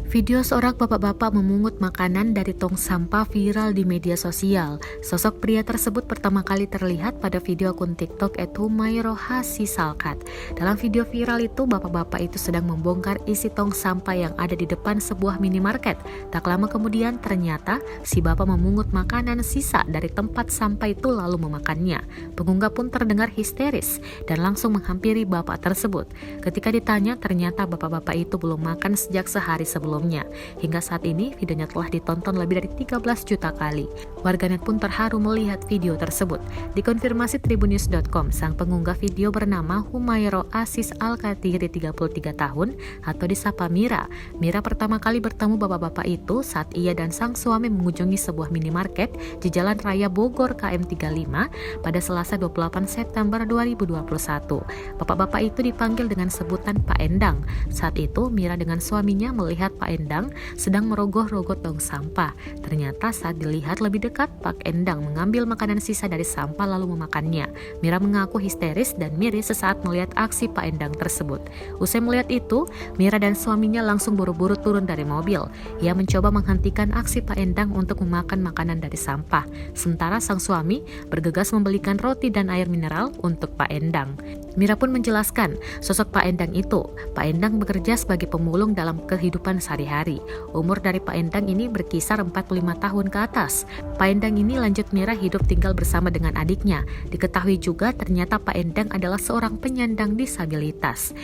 Video seorang bapak-bapak memungut makanan dari tong sampah viral di media sosial. Sosok pria tersebut pertama kali terlihat pada video akun TikTok @humayrohasisalkat. Dalam video viral itu, bapak-bapak itu sedang membongkar isi tong sampah yang ada di depan sebuah minimarket. Tak lama kemudian ternyata si bapak memungut makanan sisa dari tempat sampah itu lalu memakannya. Pengunggah pun terdengar histeris dan langsung menghampiri bapak tersebut. Ketika ditanya, ternyata bapak-bapak itu belum makan sejak sehari sebelumnya. Hingga saat ini, videonya telah ditonton lebih dari 13 juta kali. Warganet pun terharu melihat video tersebut. Dikonfirmasi tribunnews.com, sang pengunggah video bernama Humayro Asis Alkatiri 33 tahun atau disapa Mira. Mira pertama kali bertemu bapak-bapak itu saat ia dan sang suami mengunjungi sebuah minimarket di Jalan Raya Bogor KM 35 pada Selasa 28 September 2021. Bapak-bapak itu dipanggil dengan sebutan Pak Endang. Saat itu, Mira dengan suaminya melihat Pak Endang sedang merogoh-rogoh tong sampah. Ternyata saat dilihat lebih dekat, Pak Endang mengambil makanan sisa dari sampah lalu memakannya. Mira mengaku histeris dan miris sesaat melihat aksi Pak Endang tersebut. Usai melihat itu, Mira dan suaminya langsung buru-buru turun dari mobil. Ia mencoba menghentikan aksi Pak Endang untuk memakan makanan dari sampah. Sementara sang suami bergegas membelikan roti dan air mineral untuk Pak Endang. Mira pun menjelaskan, sosok Pak Endang itu, Pak Endang bekerja sebagai pemulung dalam kehidupan sehari-hari. Umur dari Pak Endang ini berkisar 45 tahun ke atas. Pak Endang ini, lanjut Mira, hidup tinggal bersama dengan adiknya. Diketahui juga ternyata Pak Endang adalah seorang penyandang disabilitas.